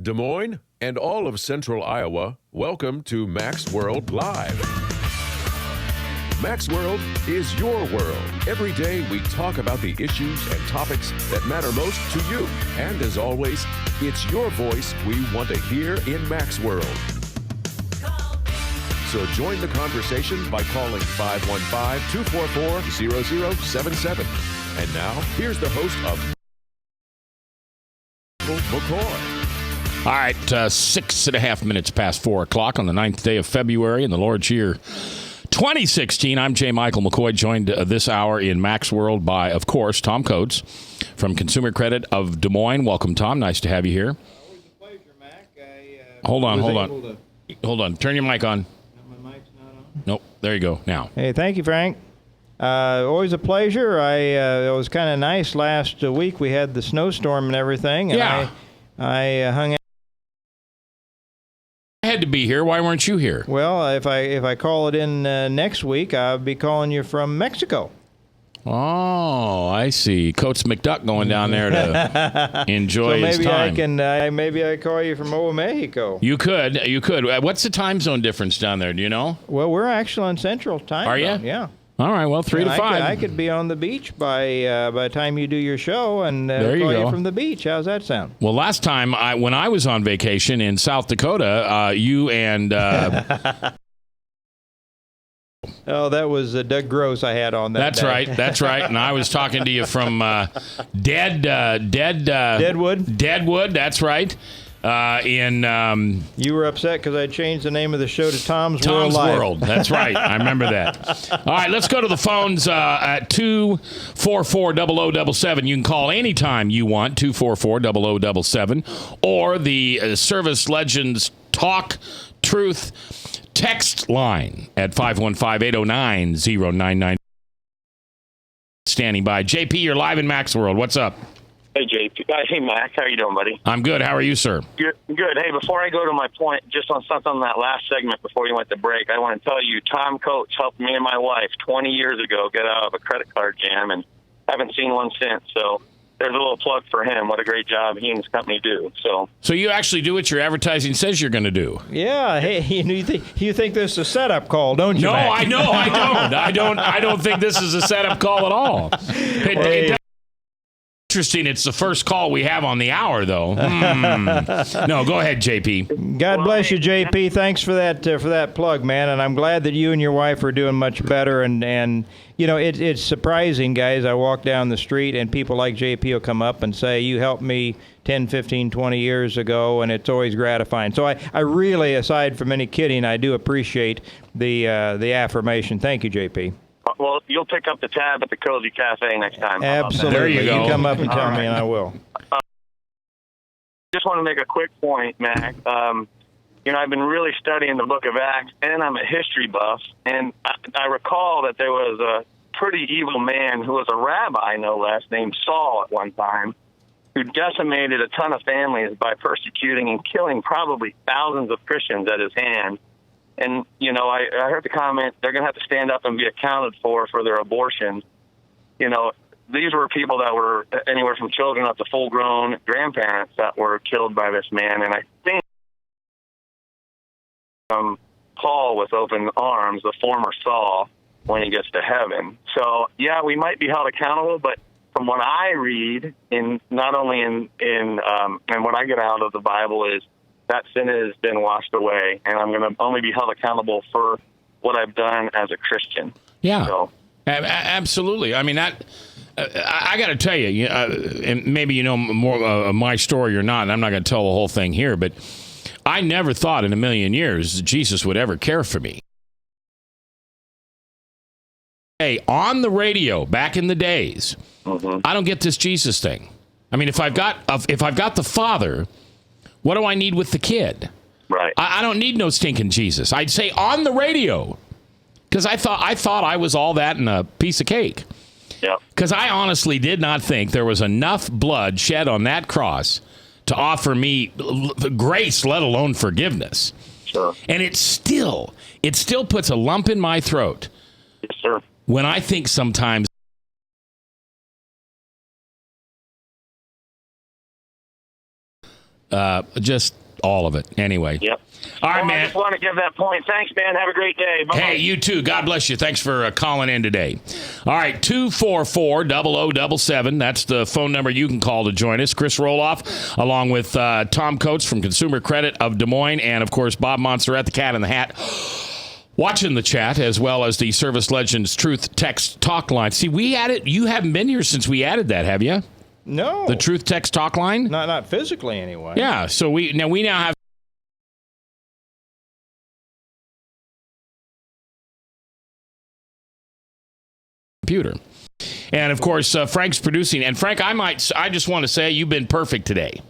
Des Moines and all of Central Iowa, welcome to Mac's World Live. Mac's World is your world. Every day we talk about the issues and topics that matter most to you. And as always, it's your voice we want to hear in Mac's World. So join the conversation by calling 515-244-0077. And now, here's the host of McCoy. All right, 6.5 minutes past 4 o'clock on the 9th day of February in the Lord's year 2016. I'm J. Michael McCoy, joined this hour in Mac's World by, of course, Tom Coates from Consumer Credit of Des Moines. Welcome, Tom. Nice to have you here. Always a pleasure, Mac. Hold on. Turn your mic on. My mic's not on? Nope. There you go. Now. Hey, thank you, Frank. Always a pleasure. It was kind of nice last week. We had the snowstorm and everything. And Yeah. I hung out. I had to be here. Why weren't you here? Well, if I call it in next week, I'll be calling you from Mexico. Oh, I see. Coates McDuck going down there to enjoy his time. Maybe I call you from old Mexico. You could. What's the time zone difference down there? Do you know? Well, we're actually on Central Time. Are you? Yeah. All right. Well, 3 to 5. I could be on the beach by the time you do your show and there you call go. you from the beach. How's that sound? Well, last time when I was on vacation in South Dakota, you and oh, that was Doug Gross I had on that. That's day. right. That's right. And I was talking to you from Deadwood. Deadwood. That's right. You were upset because I changed the name of the show to Tom's World Live. World. That's right. I remember that. All right, let's go to the phones at 244-0077. You can call anytime you want, 244-0077, or the Service Legends Talk Truth text line at 515-809-0990. Standing by. JP, you're live in Mac's World. What's up? Hey, JP. Hey, Mac. How you doing, buddy? I'm good. How are you, sir? Good. Hey, before I go to my point, just on something on that last segment before we went to break, I want to tell you Tom Coates helped me and my wife 20 years ago get out of a credit card jam, and haven't seen one since. So there's a little plug for him. What a great job he and his company do. So you actually do what your advertising says you're going to do. Yeah. Hey, you think this is a setup call, don't you? No, Mac? I know. I don't. I don't think this is a setup call at all. Interesting. It's the first call we have on the hour, though. No, go ahead, JP. God bless you, JP. Thanks for that plug, man. And I'm glad that you and your wife are doing much better. And you know, it's surprising, guys. I walk down the street and people like JP will come up and say, "You helped me 10, 15, 20 years ago," and it's always gratifying. So I really, aside from any kidding, I do appreciate the affirmation. Thank you, JP. Well, you'll pick up the tab at the Cozy Cafe next time. Absolutely. There you go. You come up and tell me, and I will. Just want to make a quick point, Mac. I've been really studying the book of Acts, and I'm a history buff, and I recall that there was a pretty evil man who was a rabbi, no less, named Saul at one time, who decimated a ton of families by persecuting and killing probably thousands of Christians at his hand. And, I heard the comment, they're going to have to stand up and be accounted for their abortion. These were people that were anywhere from children up to full-grown grandparents that were killed by this man. And I think Paul with open arms, the former Saul, when he gets to heaven. So, yeah, we might be held accountable, but from what I read, not only in what I get out of the Bible is, that sin has been washed away, and I'm going to only be held accountable for what I've done as a Christian. Yeah, so. Absolutely. I mean, I got to tell you, and maybe you know more of my story or not, and I'm not going to tell the whole thing here, but I never thought in a million years Jesus would ever care for me. Hey, on the radio back in the days, I don't get this Jesus thing. I mean, if I've got the Father, what do I need with the kid? Right. I don't need no stinking Jesus. I'd say on the radio, because I thought I was all that in a piece of cake. Yep. Because I honestly did not think there was enough blood shed on that cross to offer me grace, let alone forgiveness. Sure. And it still puts a lump in my throat. Yes, sir. When I think sometimes Just all of it. Anyway. Yep. All right, man. I just want to give that point. Thanks, man. Have a great day. Bye-bye. Hey, you too. God bless you. Thanks for calling in today. All right, 244-0077. That's the phone number you can call to join us. Chris Roloff, along with Tom Coates from Consumer Credit of Des Moines, and, of course, Bob Monster at the Cat in the Hat. Watching the chat, as well as the Service Legends Truth Text Talk line. See, we added, you haven't been here since we added that, have you? No. The Truth Text Talk line? Not physically, anyway. Yeah, so we now have computer. And, of course, Frank's producing. And, Frank, I just want to say you've been perfect today.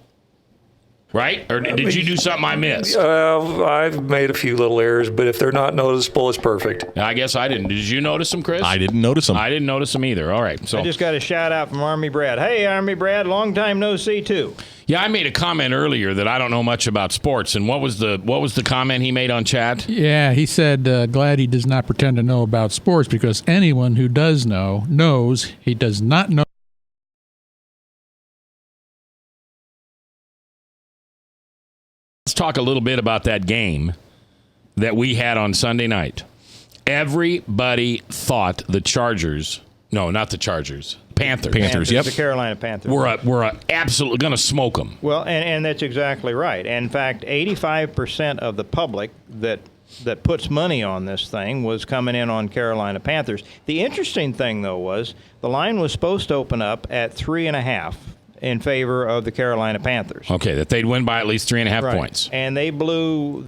Right? Or did you do something I missed? I've made a few little errors, but if they're not noticeable, it's perfect. I guess I didn't. Did you notice them, Chris? I didn't notice them. I didn't notice them either. All right. So I just got a shout out from Army Brad. Hey, Army Brad, long time no see, too. yeah, I made a comment earlier that I don't know much about sports. And what was the comment he made on chat? Yeah, he said, glad he does not pretend to know about sports because anyone who does know knows he does not know. Let's talk a little bit about that game that we had on Sunday night. Everybody thought the Chargers, no, not the Chargers, Panthers, yep. The Carolina Panthers. We're absolutely going to smoke them. Well, and that's exactly right. In fact, 85% of the public that puts money on this thing was coming in on Carolina Panthers. The interesting thing, though, was the line was supposed to open up at 3.5 in favor of the Carolina Panthers. Okay, that they'd win by at least 3.5 Right. points. And they blew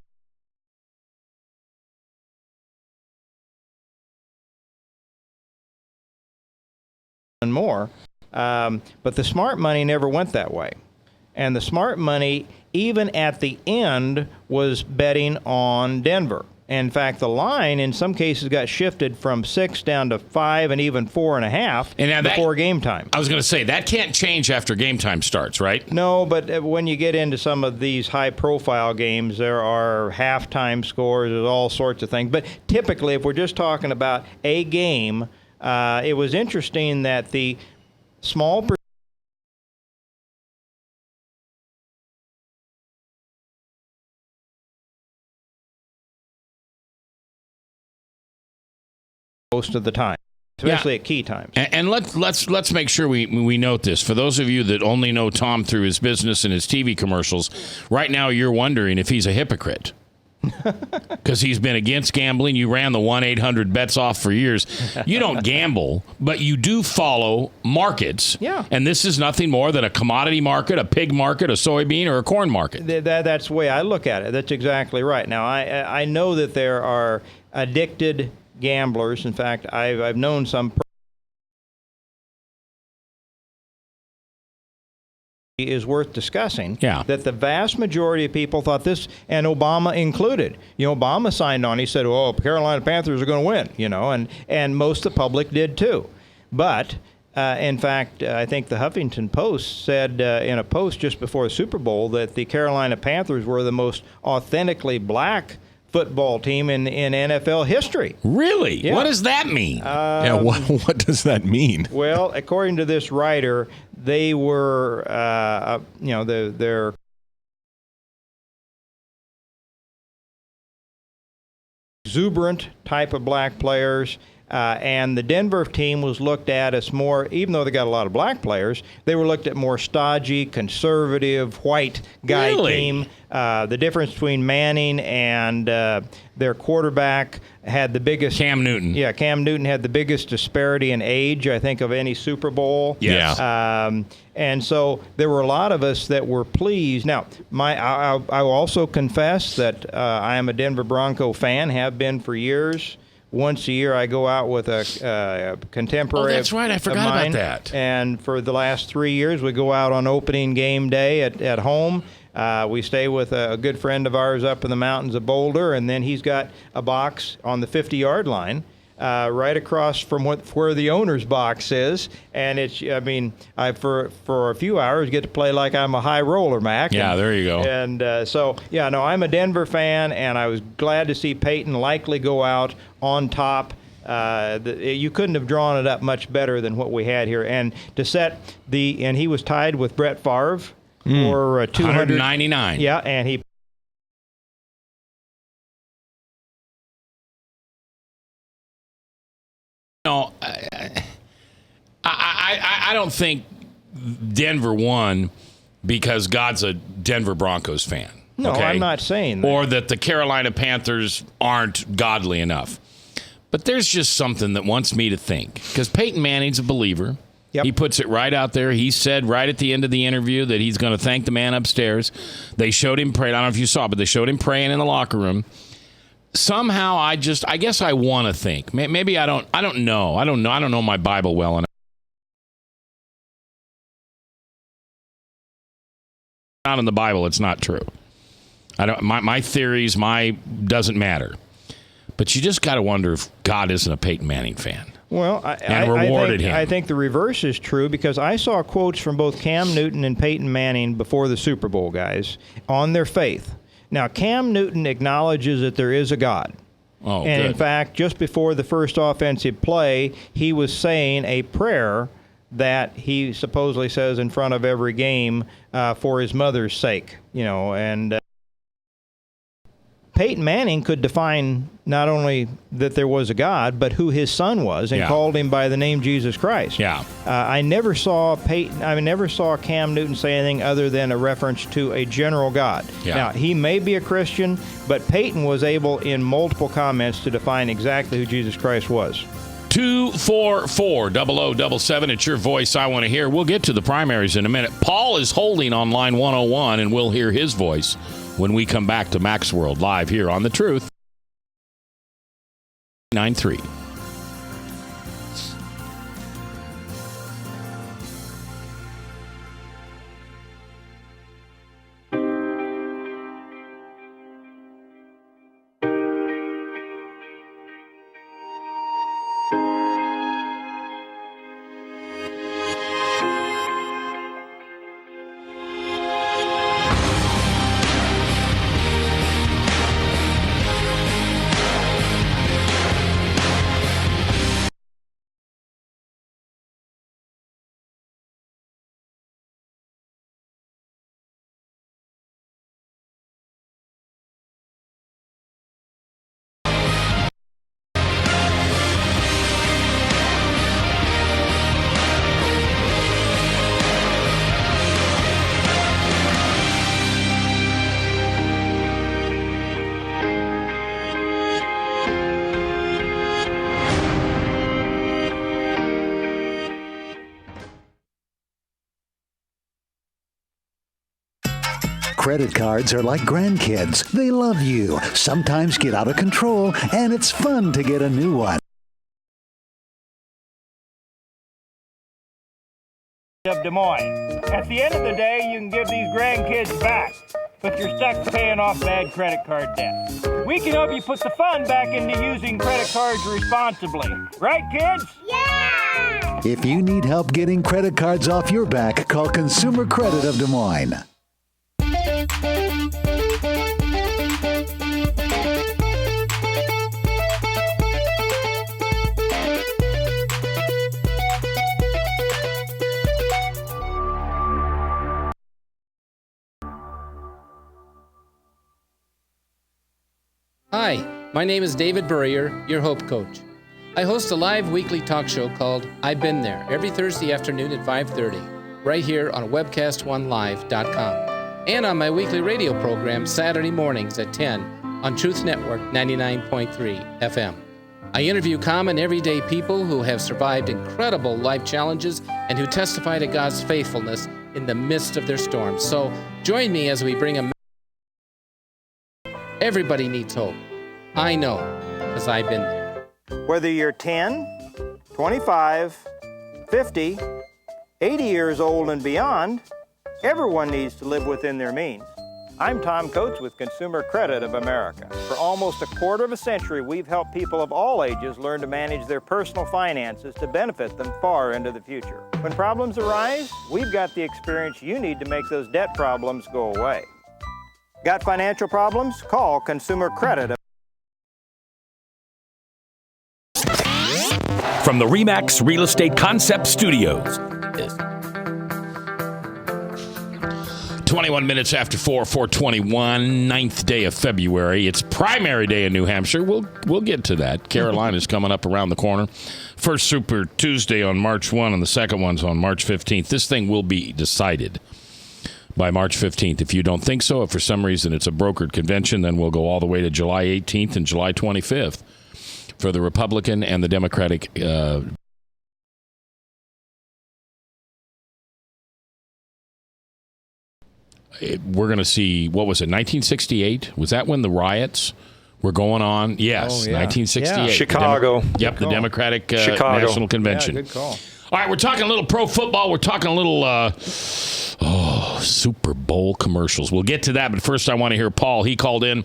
and more. But the smart money never went that way. And the smart money, even at the end, was betting on Denver. In fact, the line in some cases got shifted from 6 down to 5 and even 4.5 before game time. I was going to say, that can't change after game time starts, right? No, but when you get into some of these high-profile games, there are halftime scores, there's all sorts of things. But typically, if we're just talking about a game, it was interesting that the small most of the time, especially at key times. And let's make sure we note this. For those of you that only know Tom through his business and his TV commercials, right now you're wondering if he's a hypocrite. Because he's been against gambling. You ran the 1-800-BETS off for years. You don't gamble, but you do follow markets. Yeah. And this is nothing more than a commodity market, a pig market, a soybean, or a corn market. That's the way I look at it. That's exactly right. Now, I know that there are addicted gamblers. In fact, I've known some is worth discussing. Yeah. That the vast majority of people thought this, and Obama included. Obama signed on. He said, "Oh, Carolina Panthers are going to win," and most of the public did too. But in fact, I think the Huffington Post said in a post just before the Super Bowl that the Carolina Panthers were the most authentically black football team in NFL history. Really? Yeah. What does that mean? What does that mean? Well, according to this writer, they were, their exuberant type of black players. And the Denver team was looked at as more, even though they got a lot of black players, they were looked at more stodgy, conservative, white guy team. The difference between Manning and their quarterback had the biggest... Cam Newton. Yeah, Cam Newton had the biggest disparity in age, I think, of any Super Bowl. Yes. And so there were a lot of us that were pleased. Now, I will also confess that I am a Denver Bronco fan, have been for years. Once a year, I go out with a contemporary. Oh, that's right. I forgot about that. And for the last 3 years, we go out on opening game day at home. We stay with a good friend of ours up in the mountains of Boulder, and then he's got a box on the 50-yard line right across from where the owner's box is. And I for a few hours get to play like I'm a high roller, Mac. Yeah, there you go. And I'm a Denver fan, and I was glad to see Peyton likely go out on top. You couldn't have drawn it up much better than what we had here. And to set and he was tied with Brett Favre for 199. Yeah, and he. No, I don't think Denver won because God's a Denver Broncos fan. No, okay? I'm not saying that. Or that the Carolina Panthers aren't godly enough. But there's just something that wants me to think. Because Peyton Manning's a believer. Yep. He puts it right out there. He said right at the end of the interview that he's going to thank the man upstairs. They showed him praying. I don't know if you saw, but they showed him praying in the locker room. Somehow I guess I want to think. Maybe I don't know. I don't know my Bible well enough. Not in the Bible, it's not true. My theories, doesn't matter. But you just got to wonder if God isn't a Peyton Manning fan. Well, rewarded him. I think the reverse is true because I saw quotes from both Cam Newton and Peyton Manning before the Super Bowl, guys, on their faith. Now, Cam Newton acknowledges that there is a God. Oh, and good. in fact, just before the first offensive play, he was saying a prayer that he supposedly says in front of every game for his mother's sake, and Peyton Manning could define not only that there was a God, but who his son was, and called him by the name Jesus Christ. Yeah. I never saw Cam Newton say anything other than a reference to a general God. Yeah. Now, he may be a Christian, but Peyton was able in multiple comments to define exactly who Jesus Christ was. 244-0077. It's your voice I want to hear. We'll get to the primaries in a minute. Paul is holding on line 101, and we'll hear his voice when we come back to Max World live here on The Truth. 93. Credit cards are like grandkids. They love you, sometimes get out of control, and it's fun to get a new one. Of Des Moines. At the end of the day, you can give these grandkids back, but you're stuck paying off bad credit card debt. We can help you put the fun back into using credit cards responsibly. Right, kids? Yeah! If you need help getting credit cards off your back, call Consumer Credit of Des Moines. Hi, my name is David Burrier, your Hope Coach. I host a live weekly talk show called I've Been There every Thursday afternoon at 5:30, right here on webcast1live.com, and on my weekly radio program Saturday mornings at 10 on Truth Network 99.3 FM. I interview common everyday people who have survived incredible life challenges and who testify to God's faithfulness in the midst of their storms. So join me as we bring a Everybody needs hope. I know, because I've been there. Whether you're 10, 25, 50, 80 years old and beyond, everyone needs to live within their means. I'm Tom Coates with Consumer Credit of America. For almost a quarter of a century, we've helped people of all ages learn to manage their personal finances to benefit them far into the future. When problems arise, we've got the experience you need to make those debt problems go away. Got financial problems? Call Consumer Credit. From the RE/MAX Real Estate Concept Studios. 21 minutes after 421, 9th day of February. It's primary day in New Hampshire. We'll get to that. Carolina's coming up around the corner. First Super Tuesday on March 1, and the second one's on March 15th. This thing will be decided by March 15th. If you don't think so, if for some reason it's a brokered convention, then we'll go all the way to July 18th and July 25th for the Republican and the Democratic we're going to see, what was it, 1968? Was that when the riots were going on? Yes, 1968. Yeah. Chicago. Yep, the Democratic National Convention. Yeah, good call. All right, we're talking a little pro football. We're talking a little Super Bowl commercials. We'll get to that, but first I want to hear Paul. He called in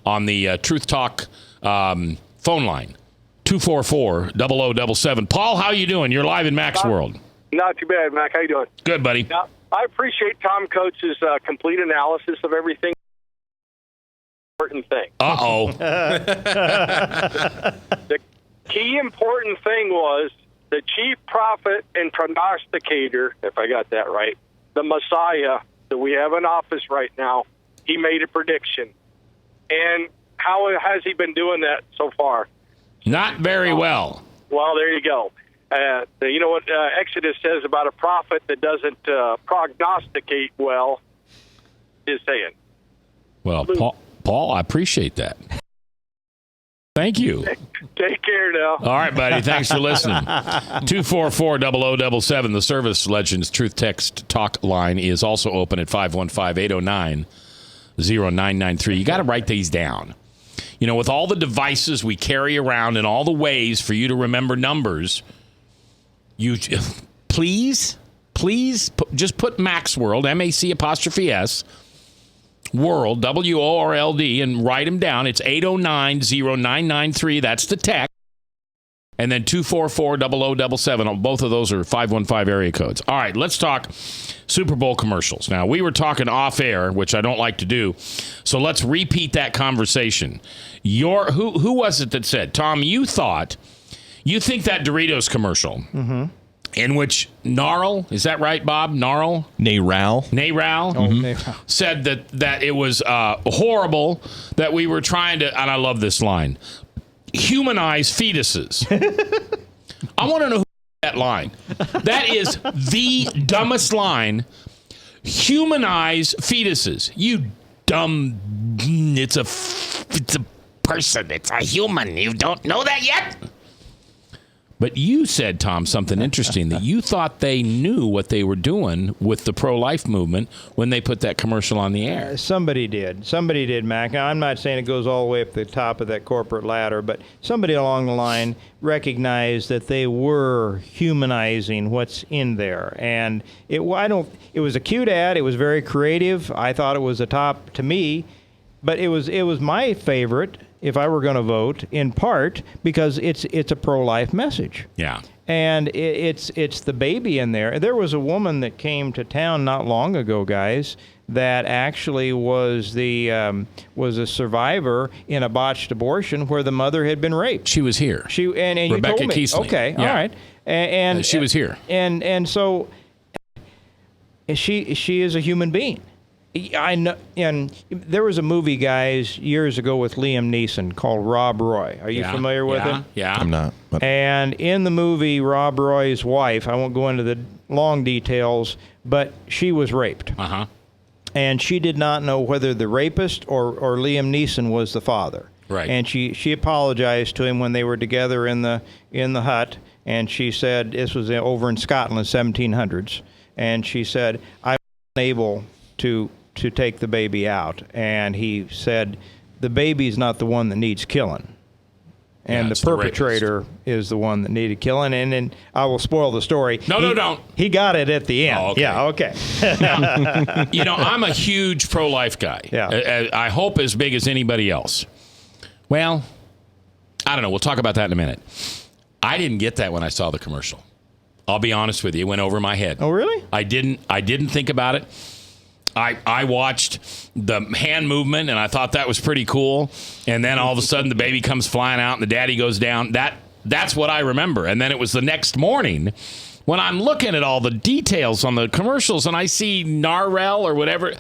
on the Truth Talk phone line, 244-0077. Paul, how you doing? You're live in Mac's World. Not too bad, Mac. How you doing? Good, buddy. Now, I appreciate Tom Coates' complete analysis of everything. Important thing. Uh-oh. The key important thing was the chief prophet and prognosticator, if I got that right, the Messiah that we have in office right now, he made a prediction. And how has he been doing that so far? Not very well. Well, there you go. You know what Exodus says about a prophet that doesn't prognosticate well is saying. Well, Paul, I appreciate that. Thank you. Take care now. All right, buddy. Thanks for listening. 244-0077. The Service Legends Truth Text Talk line is also open at 515-809-0993. You got to write these down. You know, with all the devices we carry around and all the ways for you to remember numbers, you please just put Mac's World, MAC''S, World, WORLD, and write them down. It's 809-0993. That's the text. And then 244-0077. Both of those are 515 area codes. All right, let's talk Super Bowl commercials. Now, we were talking off air, which I don't like to do, so let's repeat that conversation. Who was it that said, Tom, you think that Doritos commercial, in which Narl, is that right, Bob? Narl? Nayral, said that it was horrible that we were trying to, and I love this line, humanize fetuses. I want to know who that line. That is the dumbest line. Humanize fetuses. You dumb. It's a person. It's a human. You don't know that yet? But you said, Tom, something interesting, that you thought they knew what they were doing with the pro-life movement when they put that commercial on the air. Somebody did, Mac. Now, I'm not saying it goes all the way up the top of that corporate ladder, but somebody along the line recognized that they were humanizing what's in there. And it was a cute ad. It was very creative. I thought it was a top to me, but it was my favorite if I were going to vote, in part because it's a pro-life message. Yeah. And it's the baby in there. There was a woman that came to town not long ago, guys, that actually was a survivor in a botched abortion where the mother had been raped. She was here. And Rebecca you told me. Keesley. Okay, yeah. all right. And she was here. And so she is a human being. I know, and there was a movie, guys, years ago with Liam Neeson called Rob Roy. Are you familiar with him? Yeah, I'm not. But. And in the movie, Rob Roy's wife, I won't go into the long details, but she was raped. Uh-huh. And she did not know whether the rapist or Liam Neeson was the father. Right. And she apologized to him when they were together in the hut, and she said, this was over in Scotland, 1700s, and she said, I was unable to take the baby out. And he said, the baby's not the one that needs killing. And the perpetrator is the one that needed killing. And then I will spoil the story. No, don't. He got it at the end. Oh, okay. Yeah, okay. I'm a huge pro-life guy. Yeah. I hope as big as anybody else. Well, I don't know. We'll talk about that in a minute. I didn't get that when I saw the commercial. I'll be honest with you. It went over my head. Oh, really? I didn't think about it. I watched the hand movement, and I thought that was pretty cool. And then all of a sudden, the baby comes flying out, and the daddy goes down. That's what I remember. And then it was the next morning when I'm looking at all the details on the commercials and I see Narwhal or whatever,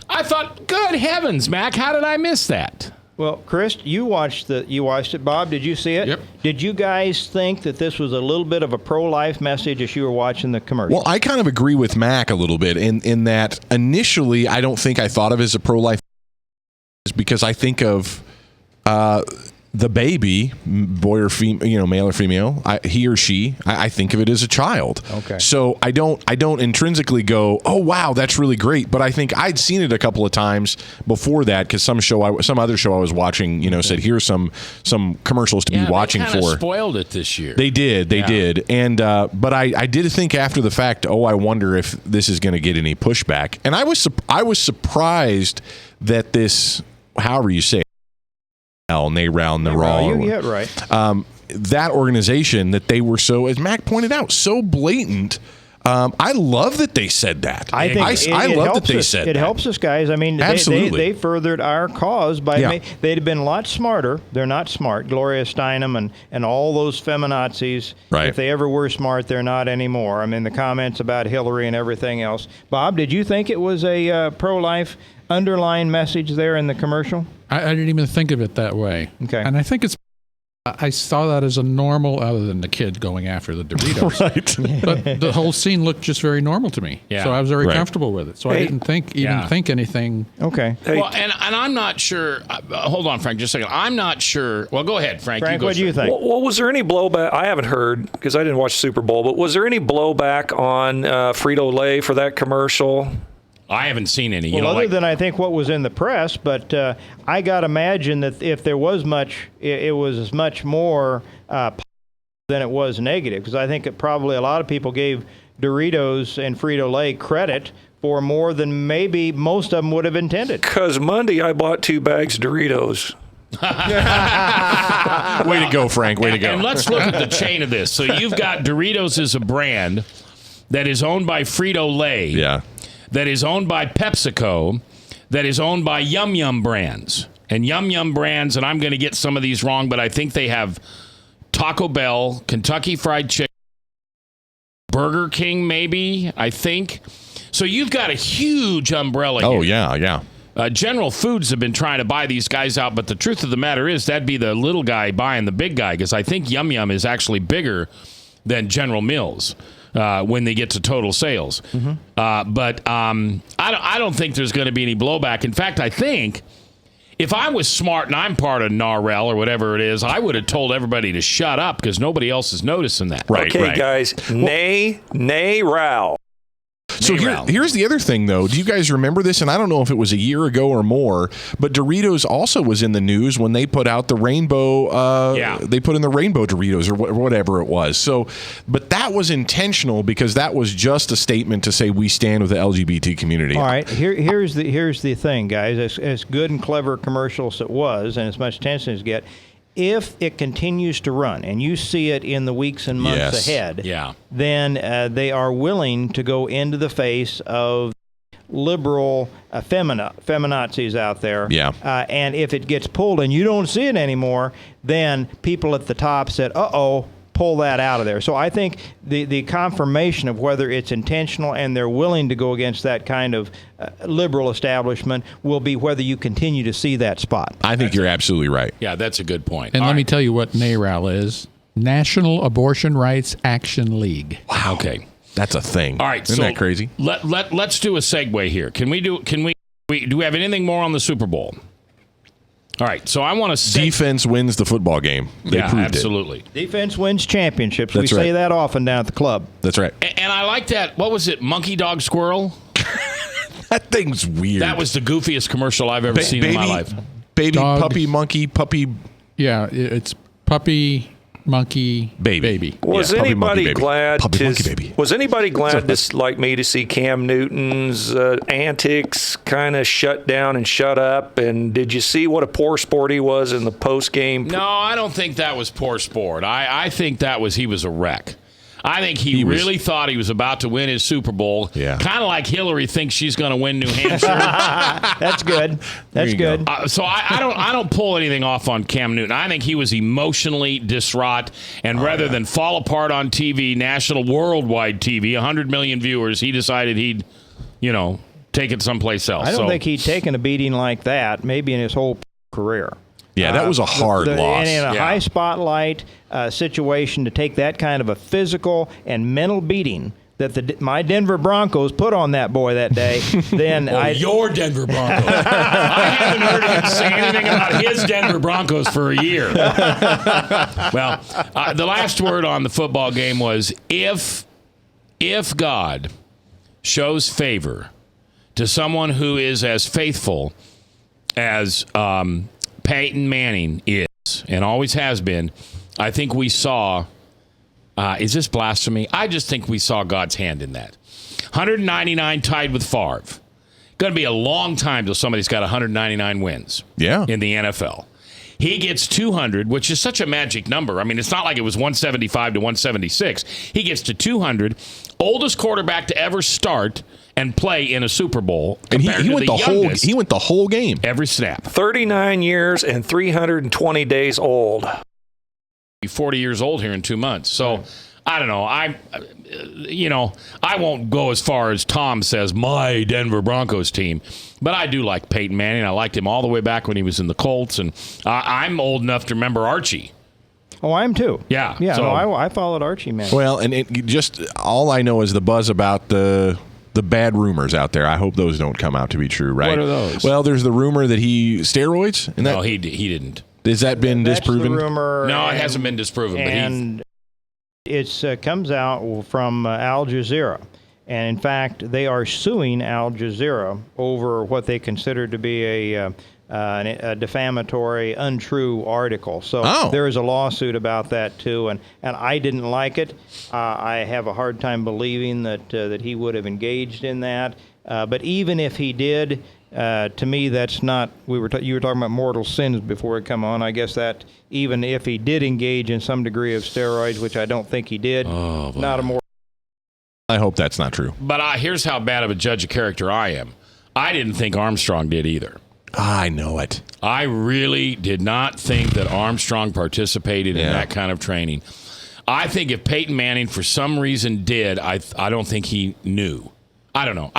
I thought, good heavens, Mac, how did I miss that? Well, Chris, you watched it. Bob, did you see it? Yep. Did you guys think that this was a little bit of a pro-life message as you were watching the commercial? Well, I kind of agree with Mac a little bit in that initially I don't think I thought of it as a pro-life because I think of the baby, boy or female, male or female, he or she. I think of it as a child. Okay. So I don't intrinsically go, oh wow, that's really great. But I think I'd seen it a couple of times before that because some other show I was watching, said here's some commercials to be watching they for. Spoiled it this year. They did, and but I did think after the fact, I wonder if this is going to get any pushback. And I was surprised that this, however you say it, you get right. That organization that they were so, as Mac pointed out, so blatant. I love that they said that. I think I love that they said it that. helps us, guys. I mean, Absolutely. they furthered our cause by they'd have been a lot smarter. They're not smart. Gloria Steinem and all those feminazis. Right. If they ever were smart, they're not anymore. I mean, the comments about Hillary and everything else. Bob, did you think it was a pro-life underlying message there in the commercial? I didn't even think of it that way. Okay. And I think I saw that as a normal, other than the kid going after the Doritos. Right. But the whole scene looked just very normal to me. Yeah. So I was very comfortable with it. So I didn't think anything. Okay. Well, and I'm not sure. Hold on, Frank, just a second. I'm not sure. Well, go ahead, Frank. Frank, what do you think? Well, was there any blowback? I haven't heard because I didn't watch Super Bowl, but was there any blowback on Frito-Lay for that commercial? I haven't seen any. Well, other than I think what was in the press, but I got to imagine that if there was much, it was as much more positive than it was negative, because I think probably a lot of people gave Doritos and Frito-Lay credit for more than maybe most of them would have intended. Because Monday I bought 2 bags of Doritos. Way to go, Frank. Way to go. And let's look at the chain of this. So you've got Doritos as a brand that is owned by Frito-Lay. Yeah. That is owned by PepsiCo, that is owned by Yum Yum Brands. And Yum Yum Brands, and I'm going to get some of these wrong, but I think they have Taco Bell, Kentucky Fried Chicken, Burger King maybe, I think. So you've got a huge umbrella here. Oh, yeah. General Foods have been trying to buy these guys out, but the truth of the matter is that'd be the little guy buying the big guy, because I think Yum Yum is actually bigger than General Mills. When they get to total sales. Mm-hmm. But I don't think there's going to be any blowback. In fact, I think if I was smart and I'm part of NAREL or whatever it is, I would have told everybody to shut up because nobody else is noticing that. Okay, guys. NAREL. So here's the other thing, though. Do you guys remember this? And I don't know if it was a year ago or more, but Doritos also was in the news when they put out the rainbow. They put in the rainbow Doritos or whatever it was. So, but that was intentional because that was just a statement to say we stand with the LGBT community. All right. Here's the thing, guys. As good and clever commercials it was, and as much attention as get. If it continues to run and you see it in the weeks and months ahead, then they are willing to go into the face of liberal feminazis out there. Yeah. And if it gets pulled and you don't see it anymore, then people at the top said, uh-oh, pull that out of there. So I think the confirmation of whether it's intentional and they're willing to go against that kind of liberal establishment will be whether you continue to see that spot. I think you're absolutely right. Yeah, that's a good point. And let me tell you what NARAL is. National Abortion Rights Action League. Wow. Okay. That's a thing. All right. Isn't that crazy? Let's do a segue here. Do we have anything more on the Super Bowl? All right, so I want to defense wins the football game. They proved absolutely. it. Defense wins championships. That's we right. say that often down at the club. That's right. And I like that. What was it? Monkey Dog Squirrel? That thing's weird. That was the goofiest commercial I've ever seen in my life. Baby, Dog. puppy, monkey, puppy. Yeah, it's puppy, monkey, baby. Was anybody glad baby. Was anybody glad to, like me, to see Cam Newton's antics kind of shut down and shut up? And did you see what a poor sport he was in the post game? No, I don't think that was poor sport. I think he was a wreck. I think he really thought he was about to win his Super Bowl. Yeah. Kind of like Hillary thinks she's going to win New Hampshire. That's good. That's good. So I don't pull anything off on Cam Newton. I think he was emotionally distraught, and rather than fall apart on TV, national, worldwide TV, 100 million viewers, he decided he'd, take it someplace else. I don't think he'd taken a beating like that, maybe in his whole career. Yeah, that was a hard loss. And in a high spotlight situation, to take that kind of a physical and mental beating that my Denver Broncos put on that boy that day, then your Denver Broncos. I haven't heard him say anything about his Denver Broncos for a year. Well, the last word on the football game was if God shows favor to someone who is as faithful as Peyton Manning is and always has been, I think we saw, is this blasphemy? I just think we saw God's hand in that. 199 tied with Favre. Going to be a long time till somebody's got 199 wins in the NFL. He gets 200, which is such a magic number. I mean, it's not like it was 175 to 176. He gets to 200. Oldest quarterback to ever start and play in a Super Bowl. And he went the whole game. Every snap. 39 years and 320 days old. 40 years old here in 2 months. So, I don't know. I won't go as far as Tom says, my Denver Broncos team. But I do like Peyton Manning. I liked him all the way back when he was in the Colts. And I'm old enough to remember Archie. Oh, I am too. Yeah. Yeah, so, I followed Archie, man. Well, and just all I know is the buzz about the bad rumors out there. I hope those don't come out to be true, right? What are those? Well, there's the rumor that steroids? No, he didn't. Has that been disproven? The rumor. No, it hasn't been disproven. And it comes out from Al Jazeera. And, in fact, they are suing Al Jazeera over what they consider to be a defamatory, untrue article. So there is a lawsuit about that, too. And I didn't like it. I have a hard time believing that he would have engaged in that. But even if he did, to me, that's not. You were talking about mortal sins before it come on. I guess that even if he did engage in some degree of steroids, which I don't think he did, not a mortal. I hope that's not true. But here's how bad of a judge of character I am. I didn't think Armstrong did either. I know it. I really did not think that Armstrong participated in that kind of training. I think if Peyton Manning for some reason did, I don't think he knew. I don't know.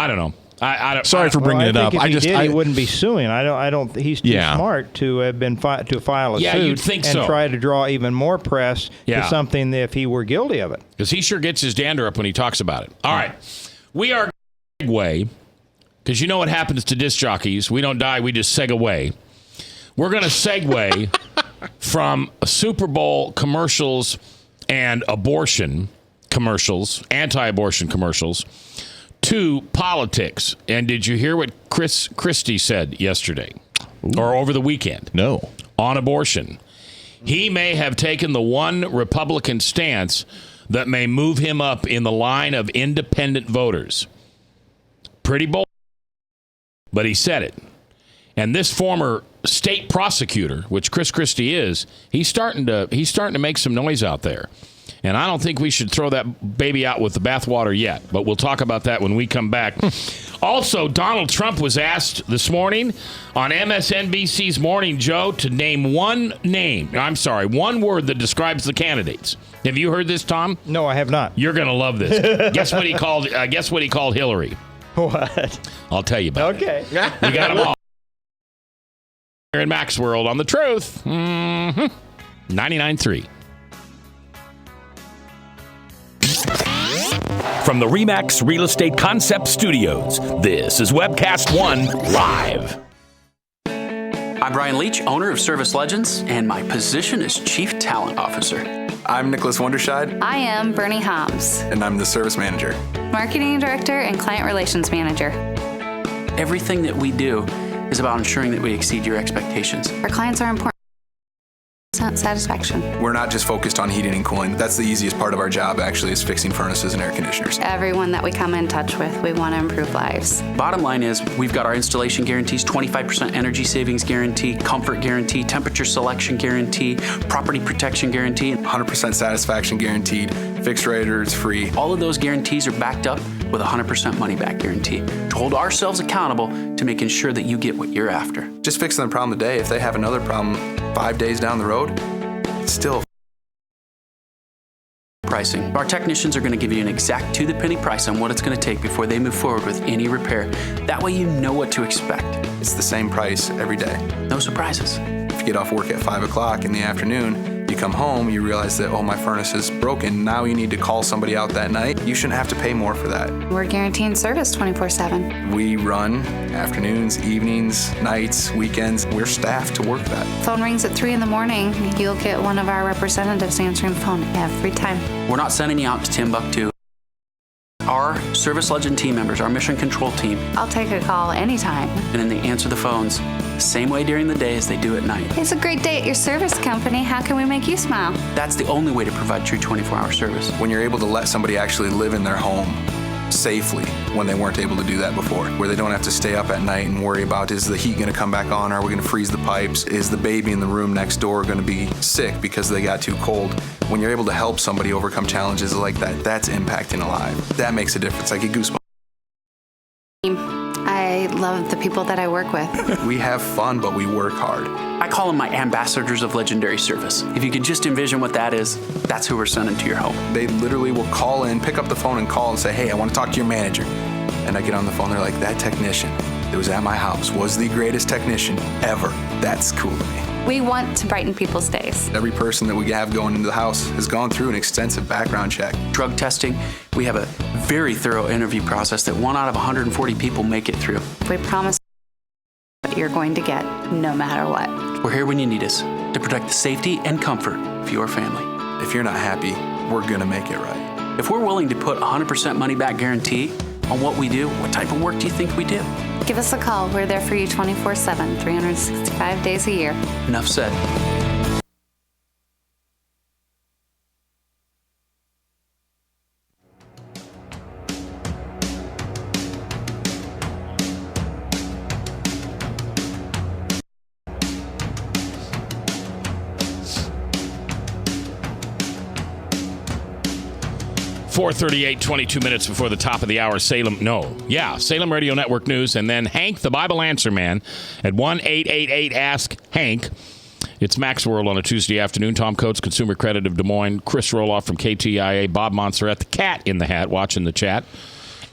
Sorry for bringing it up. If he wouldn't be suing. I don't. He's too smart to have been to file a suit. You'd think and try to draw even more press to something if he were guilty of it. Because he sure gets his dander up when he talks about it. All right, we are segue because you know what happens to disc jockeys. We don't die. We just seg away. We're going to segue from Super Bowl commercials and abortion commercials, anti-abortion commercials, to politics. And did you hear what Chris Christie said yesterday or over the weekend? No. On abortion. He may have taken the one Republican stance that may move him up in the line of independent voters. Pretty bold, but he said it. And this former state prosecutor, which Chris Christie is, he's starting to make some noise out there. And I don't think we should throw that baby out with the bathwater yet, but we'll talk about that when we come back. Also, Donald Trump was asked this morning on MSNBC's Morning Joe to name one word that describes the candidates. Have you heard this, Tom? No, I have not. You're going to love this. Guess what he called Hillary? What? I'll tell you about it. Okay. We got them all. Here in Mac's World on The Truth. 99.3. From the RE/MAX Real Estate Concept Studios, this is Webcast 1 Live. I'm Brian Leach, owner of Service Legends, and my position is Chief Talent Officer. I'm Nicholas Wonderscheid. I am Bernie Homs. And I'm the Service Manager. Marketing Director and Client Relations Manager. Everything that we do is about ensuring that we exceed your expectations. Our clients are important. 100% satisfaction. We're not just focused on heating and cooling. That's the easiest part of our job, actually, is fixing furnaces and air conditioners. Everyone that we come in touch with, we want to improve lives. Bottom line is, we've got our installation guarantees, 25% energy savings guarantee, comfort guarantee, temperature selection guarantee, property protection guarantee. 100% satisfaction guaranteed, fixed raters free. All of those guarantees are backed up with a 100% money back guarantee to hold ourselves accountable to making sure that you get what you're after. Just fixing the problem today. If they have another problem 5 days down the road, it's still pricing. Our technicians are going to give you an exact to-the-penny price on what it's going to take before they move forward with any repair. That way you know what to expect. It's the same price every day. No surprises. If you get off work at 5 o'clock in the afternoon, you come home, you realize that, oh, my furnace is broken. Now you need to call somebody out that night. You shouldn't have to pay more for that. We're guaranteeing service 24/7. We run afternoons, evenings, nights, weekends. We're staffed to work that. Phone rings at 3 in the morning. You'll get one of our representatives answering the phone every time. We're not sending you out to Timbuktu. Our Service Legend team members, our mission control team. I'll take a call anytime. And then they answer the phones the same way during the day as they do at night. It's a great day at your service company. How can we make you smile? That's the only way to provide true 24-hour service. When you're able to let somebody actually live in their home safely when they weren't able to do that before, where they don't have to stay up at night and worry about, is the heat going to come back on? Are we going to freeze the pipes? Is the baby in the room next door going to be sick because they got too cold? When you're able to help somebody overcome challenges like that, that's impacting a life. That makes a difference. I get goosebumps. I love the people that I work with. We have fun, but we work hard. I call them my ambassadors of legendary service. If you could just envision what that is, that's who we're sending to your home. They literally will call in, pick up the phone and call and say, hey, I want to talk to your manager. And I get on the phone, they're like, that technician that was at my house was the greatest technician ever. That's cool to me. We want to brighten people's days. Every person that we have going into the house has gone through an extensive background check. Drug testing, we have a very thorough interview process that 1 out of 140 people make it through. We promise what you're going to get, no matter what. We're here when you need us to protect the safety and comfort of your family. If you're not happy, we're going to make it right. If we're willing to put 100% money back guarantee on what we do, what type of work do you think we do? Give us a call. We're there for you 24/7, 365 days a year. Enough said. .438, 22 minutes before the top of the hour. Salem Radio Network News, and then Hank, the Bible Answer Man, at 1-888-ASK-HANK. It's Max World on a Tuesday afternoon. Tom Coates, Consumer Credit of Des Moines, Chris Roloff from KTIA, Bob Montserrat, the cat in the hat, watching the chat,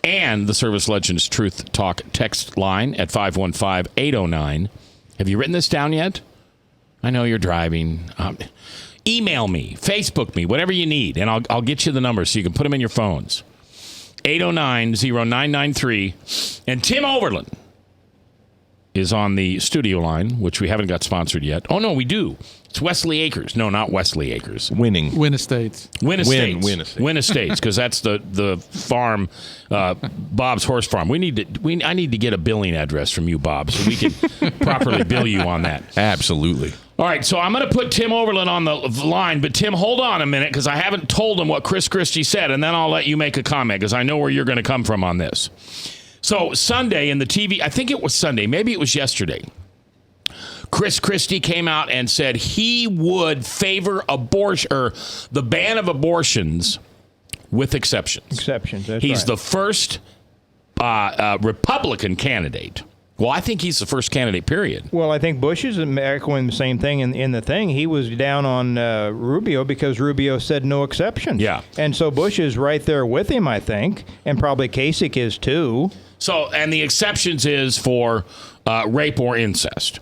and the Service Legends Truth Talk text line at 515-809. Have you written this down yet? I know you're driving. Email me, Facebook me, whatever you need, and I'll get you the numbers so you can put them in your phones. 809-0993. And Tim Overland is on the studio line, which we haven't got sponsored yet. Oh, no, we do. It's Wesley Acres. No, not Wesley Acres. Win Estates. Win Estates, because that's the farm, Bob's horse farm. I need to get a billing address from you, Bob, so we can properly bill you on that. Absolutely. All right, so I'm going to put Tim Overland on the line, but Tim, hold on a minute, because I haven't told him what Chris Christie said, and then I'll let you make a comment, because I know where you're going to come from on this. So Sunday in the TV, I think it was Sunday, maybe it was yesterday, Chris Christie came out and said he would favor the ban of abortions with exceptions. He's the first Republican candidate. Well, I think he's the first candidate, period. Well, I think Bush is echoing the same thing in the thing. He was down on Rubio because Rubio said no exceptions. Yeah. And so Bush is right there with him, I think, and probably Kasich is too. So, and the exceptions is for rape or incest.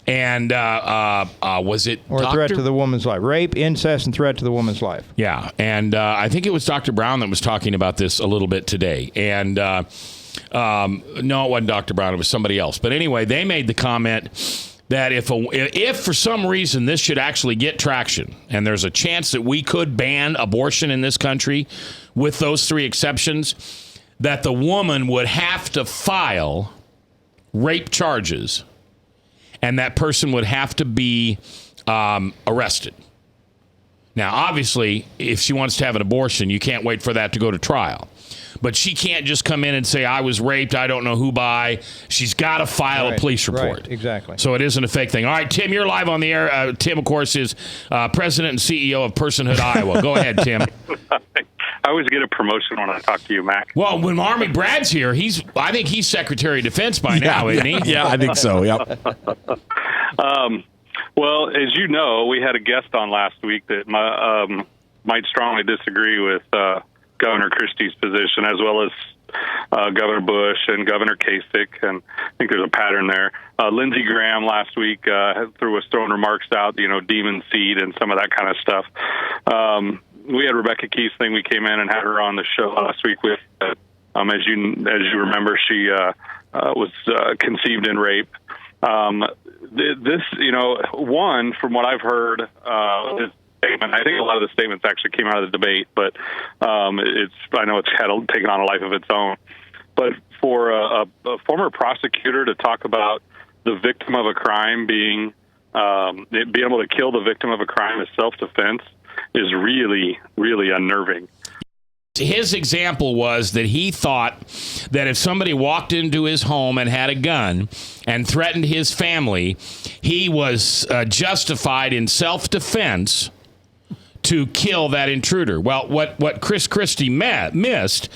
And was it or threat to the woman's life? Rape, incest, and threat to the woman's life. Yeah, and I think it was Dr. Brown that was talking about this a little bit today. And no, it wasn't Dr. Brown. It was somebody else. But anyway, they made the comment that if for some reason this should actually get traction, and there's a chance that we could ban abortion in this country with those three exceptions, that the woman would have to file rape charges, and that person would have to be arrested. Now, obviously, if she wants to have an abortion, you can't wait for that to go to trial. But she can't just come in and say, I was raped, I don't know who by. She's got to file a police report. Right, exactly. So it isn't a fake thing. All right, Tim, you're live on the air. Tim, of course, is president and CEO of Personhood Iowa. Go ahead, Tim. I always get a promotion when I talk to you, Mac. Well, when Army Brad's here, I think he's Secretary of Defense by now, isn't he? Yeah, I think so, yep. Well, as you know, we had a guest on last week that might strongly disagree with Governor Christie's position, as well as Governor Bush and Governor Kasich, and I think there's a pattern there. Lindsey Graham last week was throwing remarks out, demon seed and some of that kind of stuff. We had Rebecca Kiesling. We came in and had her on the show last week with, as you remember, she was conceived in rape. This, one, from what I've heard, this statement, I think a lot of the statements actually came out of the debate, but I know it's taken on a life of its own. But for a former prosecutor to talk about the victim of a crime being able to kill the victim of a crime as self-defense is really, really unnerving. His example was that he thought that if somebody walked into his home and had a gun and threatened his family, he was justified in self-defense to kill that intruder. Well, what Chris Christie missed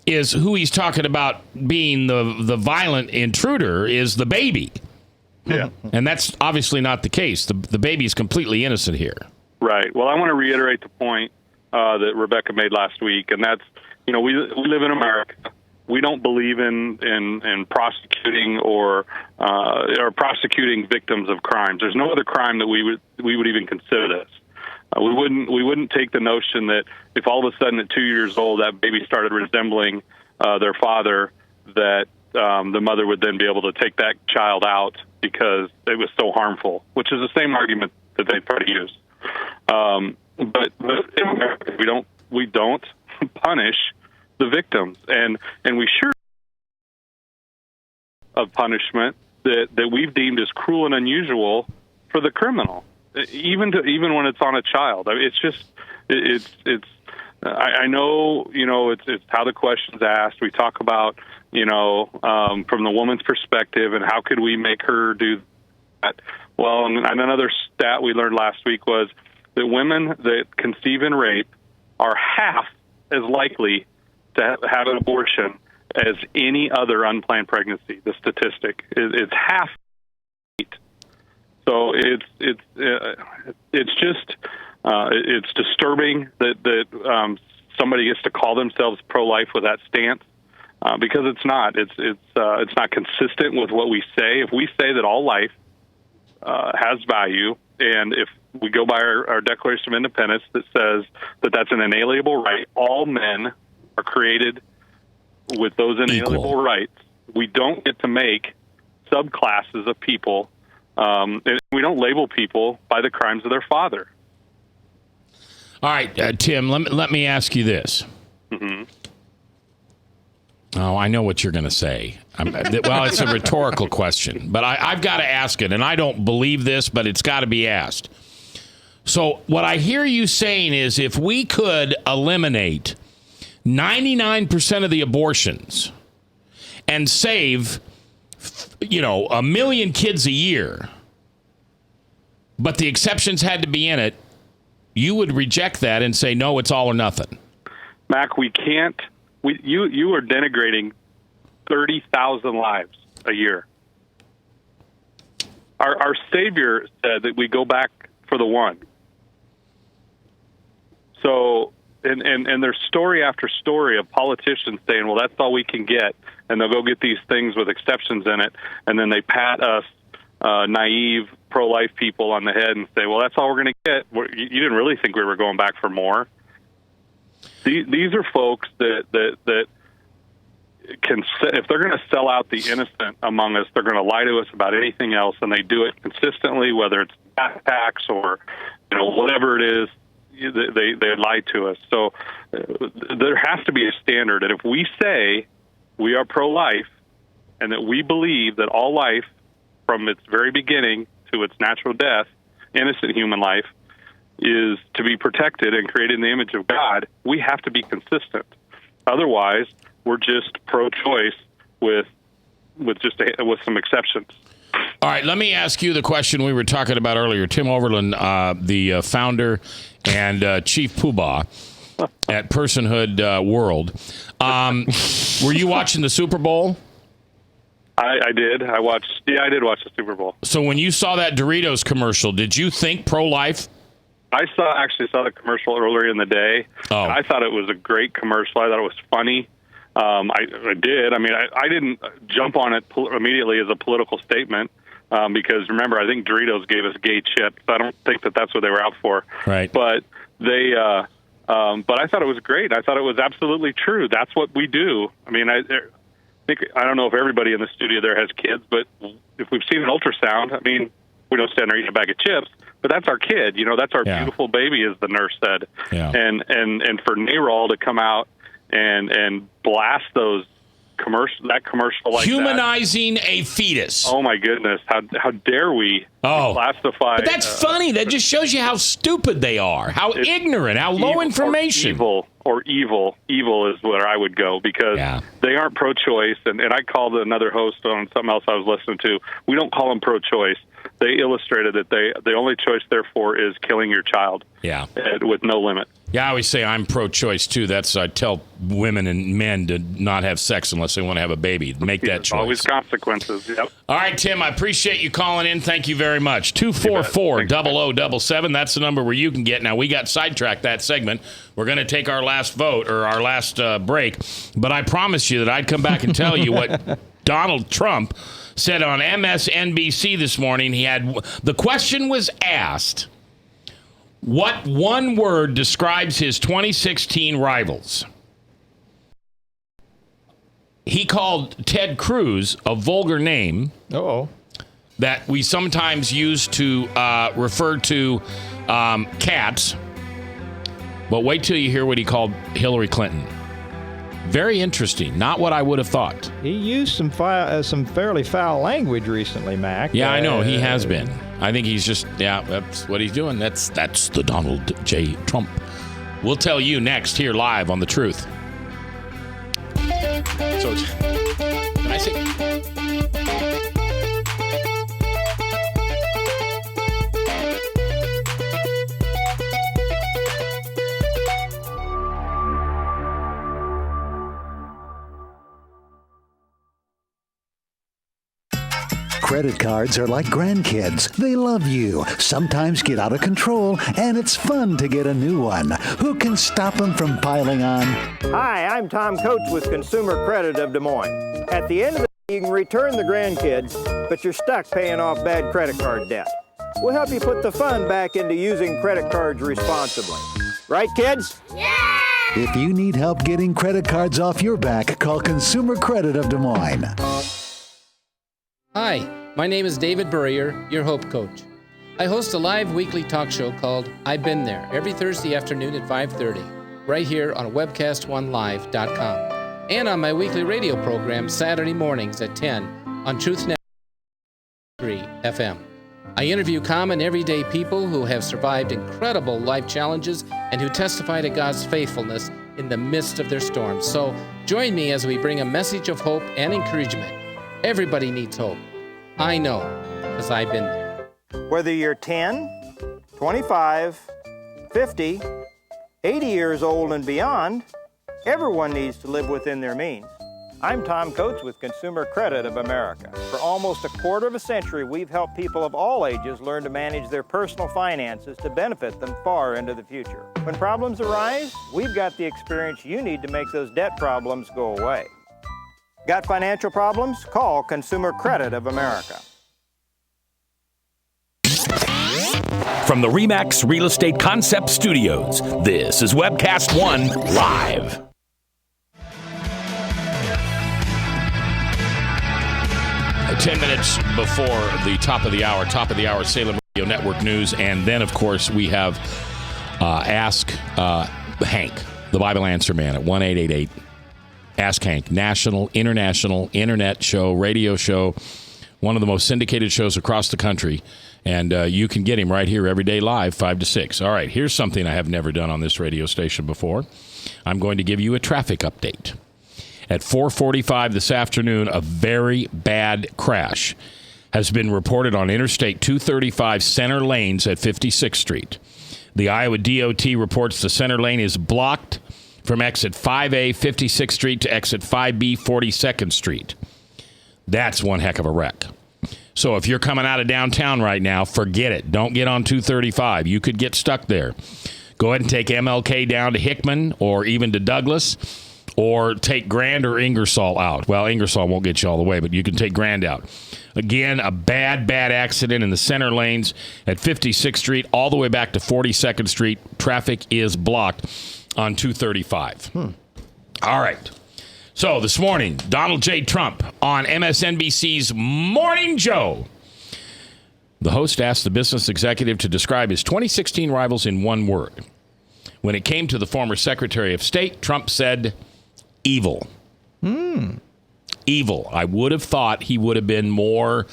is who he's talking about being the violent intruder is the baby. Yeah. And that's obviously not the case. The baby is completely innocent here. Right. Well, I want to reiterate the point that Rebecca made last week, and that's, we live in America. We don't believe in prosecuting or prosecuting victims of crimes. There's no other crime that we would even consider this. We wouldn't take the notion that if all of a sudden at 2 years old that baby started resembling their father, that the mother would then be able to take that child out because it was so harmful, which is the same argument that they try to use. But in America, we don't punish the victims, and we sure of punishment that we've deemed as cruel and unusual for the criminal, even when it's on a child. I mean, I know, it's how the question's asked. We talk about, from the woman's perspective and how could we make her do that. Well, and another stat we learned last week was that women that conceive in rape are half as likely to have an abortion as any other unplanned pregnancy. The statistic it's half. So it's disturbing that somebody gets to call themselves pro-life with that stance because it's not. It's not consistent with what we say. If we say that all life has value, and if we go by our Declaration of Independence that says that that's an inalienable right, all men are created with those inalienable rights. We don't get to make subclasses of people, and we don't label people by the crimes of their father. All right, Tim, let me ask you this. Mm-hmm. Oh, I know what you're going to say. Well, it's a rhetorical question, but I've got to ask it, and I don't believe this, but it's got to be asked. So what I hear you saying is if we could eliminate 99% of the abortions and save, 1 million kids a year, but the exceptions had to be in it, you would reject that and say, no, it's all or nothing. Mac, we can't. You are denigrating 30,000 lives a year. Our Savior said that we go back for the one. So, and there's story after story of politicians saying, well, that's all we can get. And they'll go get these things with exceptions in it. And then they pat us naive pro-life people on the head and say, well, that's all we're going to get. You didn't really think we were going back for more. These are folks that can, if they're going to sell out the innocent among us, they're going to lie to us about anything else, and they do it consistently, whether it's tax or whatever it is. They lie to us. So there has to be a standard. And if we say we are pro-life and that we believe that all life from its very beginning to its natural death innocent human life is to be protected and created in the image of God, we have to be consistent. Otherwise, we're just pro-choice with some exceptions. All right, let me ask you the question we were talking about earlier. Tim Overland, the founder and chief poobah at Personhood World. Were you watching the Super Bowl? I did. I did watch the Super Bowl. So when you saw that Doritos commercial, did you think pro-life? I actually saw the commercial earlier in the day. Oh. I thought it was a great commercial. I thought it was funny. I did. I mean, I didn't jump on it immediately as a political statement because, remember, I think Doritos gave us gay chips. I don't think that's what they were out for. Right. But but I thought it was great. I thought it was absolutely true. That's what we do. I mean, I don't know if everybody in the studio there has kids, but if we've seen an ultrasound, I mean, we don't stand there eating a bag of chips, but that's our kid. That's our beautiful baby, as the nurse said. Yeah. And for NARAL to come out and blast that commercial like humanizing a fetus. Oh my goodness! How dare we classify? But that's funny. That just shows you how stupid they are, how ignorant, how low information. Evil is where I would go because they aren't pro-choice. And I called another host on something else I was listening to. We don't call them pro-choice. They illustrated that the only choice, therefore, is killing your child. Yeah. With no limit. Yeah, I always say I'm pro-choice, too. I tell women and men to not have sex unless they want to have a baby. Make that choice. Always consequences, yep. All right, Tim, I appreciate you calling in. Thank you very much. 244-0077. That's the number where you can get. Now, we got sidetracked that segment. We're going to take our last vote or our last break. But I promised you that I'd come back and tell you what Donald Trump said on MSNBC this morning. The question was asked, what one word describes his 2016 rivals? He called Ted Cruz a vulgar name that we sometimes use to refer to cats. But wait till you hear what he called Hillary Clinton. Very interesting. Not what I would have thought. He used some fairly foul language recently, Mac. Yeah, I know. He has been. I think he's just, that's what he's doing. That's the Donald J. Trump. We'll tell you next here live on The Truth. So, can I say... Credit cards are like grandkids. They love you, sometimes get out of control, and it's fun to get a new one. Who can stop them from piling on? Hi, I'm Tom Coates with Consumer Credit of Des Moines. At the end of the day, you can return the grandkids, but you're stuck paying off bad credit card debt. We'll help you put the fun back into using credit cards responsibly. Right, kids? Yeah! If you need help getting credit cards off your back, call Consumer Credit of Des Moines. Hi, my name is David Burrier, your Hope Coach. I host a live weekly talk show called I've Been There every Thursday afternoon at 5:30, right here on webcast1live.com, and on my weekly radio program Saturday mornings at 10 on Truth Network 3 FM. I interview common everyday people who have survived incredible life challenges and who testify to God's faithfulness in the midst of their storms. So join me as we bring a message of hope and encouragement. Everybody needs hope. I know, because I've been there. Whether you're 10, 25, 50, 80 years old and beyond, everyone needs to live within their means. I'm Tom Coates with Consumer Credit of America. For almost a quarter of a century, we've helped people of all ages learn to manage their personal finances to benefit them far into the future. When problems arise, we've got the experience you need to make those debt problems go away. Got financial problems? Call Consumer Credit of America. From the RE/MAX Real Estate Concept Studios, this is Webcast One Live. Uh, 10 minutes before the top of the hour, Salem Radio Network News. And then, of course, we have Ask Hank, the Bible Answer Man, at 1-888 Ask Hank, national, international, internet show, radio show. one of the most syndicated shows across the country. And you can get him right here every day live, 5 to 6. All right, here's something I have never done on this radio station before. I'm going to give you a traffic update. At 4:45 this afternoon, a very bad crash has been reported on Interstate 235 center lanes at 56th Street. The Iowa DOT reports the center lane is blocked from exit 5A 56th Street to exit 5B 42nd Street. That's one heck of a wreck. So if you're coming out of downtown right now, forget it. Don't get on 235. You could get stuck there. Go ahead and take MLK down to Hickman or even to Douglas, or take Grand or Ingersoll out. Well, Ingersoll won't get you all the way, but you can take Grand out. Again, a bad accident in the center lanes at 56th Street all the way back to 42nd Street. Traffic is blocked on 235. All right. So this morning, Donald J. Trump on MSNBC's Morning Joe. The host asked the business executive to describe his 2016 rivals in one word. When it came to the former Secretary of State, Trump said, evil. Evil. I would have thought he would have been more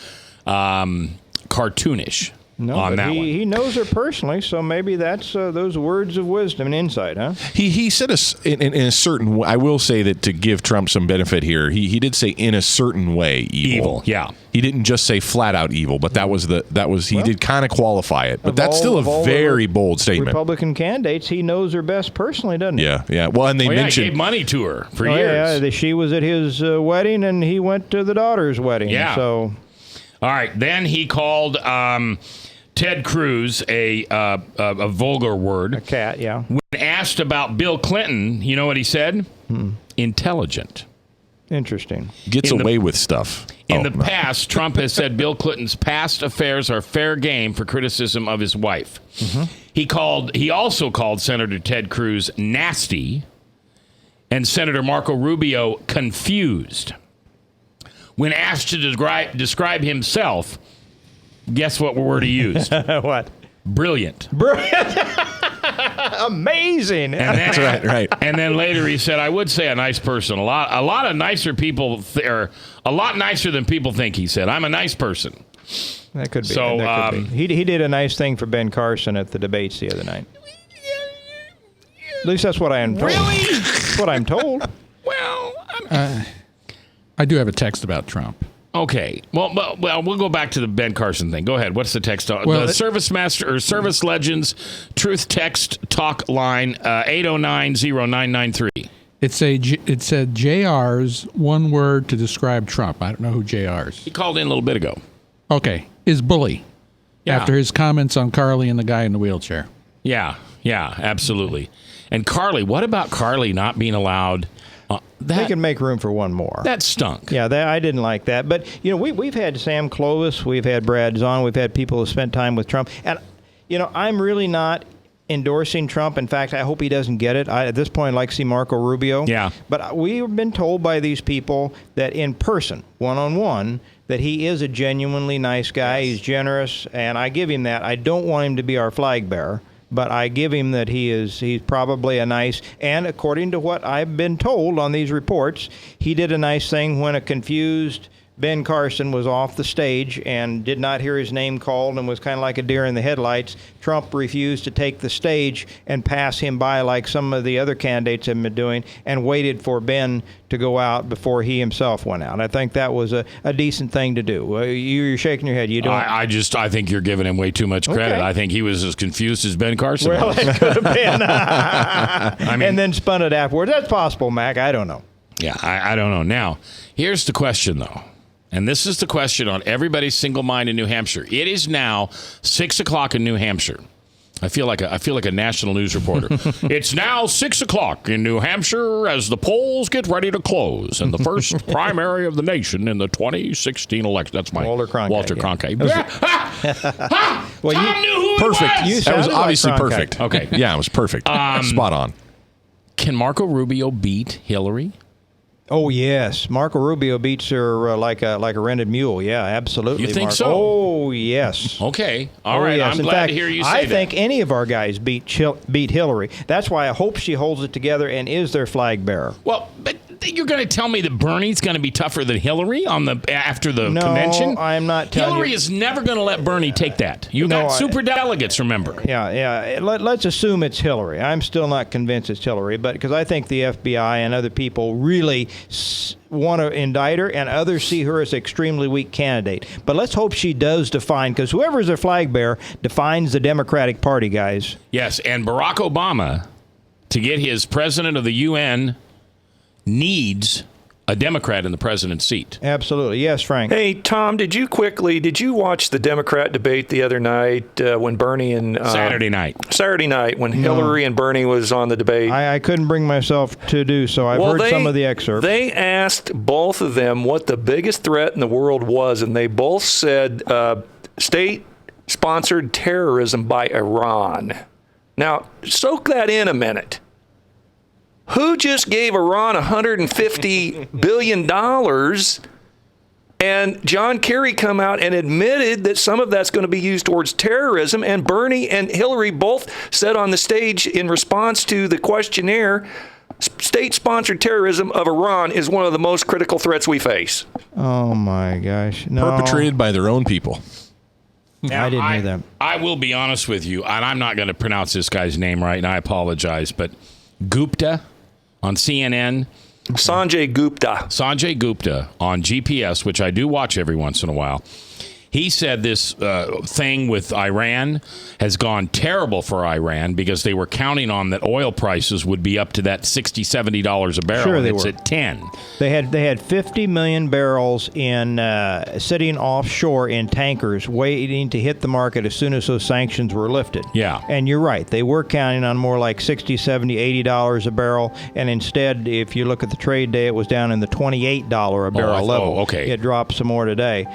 cartoonish on that one. He knows her personally, so maybe that's those words of wisdom and insight, huh? He said in a certain way. I will say that to give Trump some benefit here, he did say in a certain way evil. Yeah. He didn't just say flat out evil, but he did kind of qualify it. But that's still a very bold statement. Republican candidates, he knows her best personally, doesn't he? Yeah. Well, and they mentioned he gave money to her for years. Yeah, she was at his wedding, and he went to the daughter's wedding. Yeah. So, all right. Then he called Ted Cruz a vulgar word. A cat, yeah. When asked about Bill Clinton, you know what he said? Intelligent. Interesting. Gets away with stuff. In the past, Trump has said Bill Clinton's past affairs are fair game for criticism of his wife. He also called Senator Ted Cruz nasty and Senator Marco Rubio confused. When asked to describe himself, guess what word he used? What? Brilliant. Amazing. And then, that's right. And then later he said, I would say a nice person. A lot of nicer people are a lot nicer than people think, he said. I'm a nice person. That could be. So that could be. He did a nice thing for Ben Carson at the debates the other night. At least that's what I am told. Really? That's what I'm told. Well, I do have a text about Trump. Okay. Well, we'll go back to the Ben Carson thing. Go ahead. What's the text? The Service Master or Service Legends Truth Text Talk line 8090993. It said JR's one word to describe Trump. I don't know who JR's. He called in a little bit ago. Okay. Is bully. Yeah. After his comments on Carly and the guy in the wheelchair. Yeah, absolutely. And Carly, what about Carly not being allowed? They can make room for one more. That stunk. Yeah, I didn't like that. But, we've had Sam Clovis, we've had Brad Zahn, we've had people who spent time with Trump. And, I'm really not endorsing Trump. In fact, I hope he doesn't get it. At this point, I'd like to see Marco Rubio. Yeah. But we've been told by these people that in person, one-on-one, that he is a genuinely nice guy. Yes. He's generous, and I give him that. I don't want him to be our flag bearer. But I give him that he's probably a nice, and according to what I've been told on these reports, he did a nice thing when a confused Ben Carson was off the stage and did not hear his name called and was kind of like a deer in the headlights. Trump refused to take the stage and pass him by like some of the other candidates have been doing and waited for Ben to go out before he himself went out. I think that was a decent thing to do. You're shaking your head. You don't. I think you're giving him way too much credit. Okay. I think he was as confused as Ben Carson was. Well, it could have been. And then spun it afterwards. That's possible, Mac. I don't know. Yeah, I don't know. Now, here's the question, though. And this is the question on everybody's single mind in New Hampshire. It is now 6:00 in New Hampshire. I feel like a national news reporter. It's now 6:00 in New Hampshire as the polls get ready to close and the first primary of the nation in the 2016 election. That's my Walter Cronkite. Well, Tom knew who perfect. it was. That was obviously like perfect. Okay. Yeah, it was perfect. Spot on. Can Marco Rubio beat Hillary? Oh yes, Marco Rubio beats her like a rented mule. Yeah, absolutely. You think Marco. so? Oh yes. Okay, all right. Yes. I'm glad to hear you say that. I think any of our guys beat Hillary. That's why I hope she holds it together and is their flag bearer. Well, but You're going to tell me that Bernie's going to be tougher than Hillary after the convention? No, I'm not telling Hillary you. is never going to let Bernie take that. You got super delegates, remember? Yeah. Let's assume it's Hillary. I'm still not convinced it's Hillary, but because I think the FBI and other people really want to indict her, and others see her as an extremely weak candidate. But let's hope she does define, because whoever's their flag bearer defines the Democratic Party, guys. Yes, and Barack Obama, to get his president of the UN, needs a Democrat in the president's seat. Absolutely. Yes, Frank. Hey, Tom, did you watch the Democrat debate the other night when Bernie and... Saturday night, when Hillary and Bernie was on the debate. I couldn't bring myself to do so. I've heard some of the excerpts. They asked both of them what the biggest threat in the world was, and they both said state-sponsored terrorism by Iran. Now, soak that in a minute. Who just gave Iran $150 billion? And John Kerry come out and admitted that some of that's going to be used towards terrorism. And Bernie and Hillary both said on the stage in response to the questionnaire, state-sponsored terrorism of Iran is one of the most critical threats we face. Oh, my gosh. No. Perpetrated by their own people. Now, I didn't hear that. I will be honest with you, and I'm not going to pronounce this guy's name right, and I apologize, but Gupta on CNN. Sanjay Gupta on GPS, which I do watch every once in a while. He said this thing with Iran has gone terrible for Iran because they were counting on that oil prices would be up to that $60, $70 a barrel. Sure, they it's were. at 10. They had 50 million barrels in sitting offshore in tankers waiting to hit the market as soon as those sanctions were lifted. Yeah. And you're right. They were counting on more like $60, $70, $80 a barrel. And instead, if you look at the trade day, it was down in the $28 a barrel level. Oh, okay. It dropped some more today.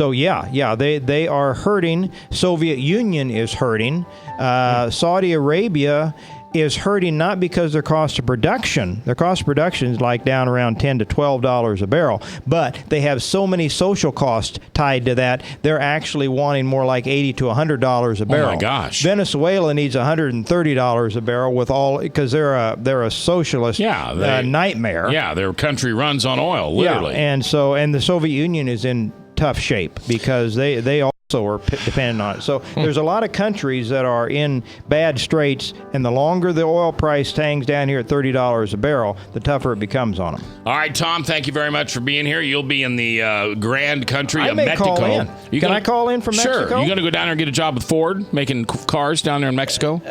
So they are hurting. Soviet Union is hurting. Saudi Arabia is hurting not because their cost of production is like down around $10 to $12 a barrel, but they have so many social costs tied to that, they're actually wanting more like $80 to $100 a barrel. Oh my gosh. Venezuela needs $130 a barrel because they're a socialist nightmare. Yeah, their country runs on oil, literally. Yeah, and the Soviet Union is in tough shape because they also are dependent on it. So there's a lot of countries that are in bad straits, and the longer the oil price hangs down here at $30 a barrel, the tougher it becomes on them. All right, Tom, thank you very much for being here. You'll be in the grand country of Mexico. Call in. Can I call in from Mexico? Sure. You going to go down there and get a job with Ford, making cars down there in Mexico?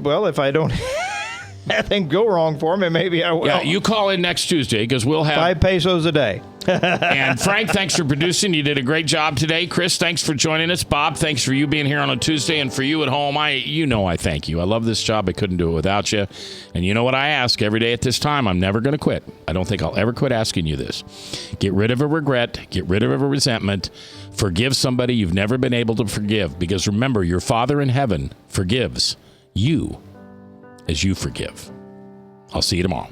Well, if I don't... Nothing go wrong for me, maybe I will. Yeah, you call in next Tuesday because we'll have 5 pesos a day. And Frank, thanks for producing. You did a great job today. Chris, thanks for joining us. Bob, thanks for you being here on a Tuesday. And for you at home, I thank you. I love this job. I couldn't do it without you. And you know what I ask every day at this time? I'm never going to quit. I don't think I'll ever quit asking you this. Get rid of a regret. Get rid of a resentment. Forgive somebody you've never been able to forgive. Because remember, your Father in heaven forgives you as you forgive. I'll see you tomorrow.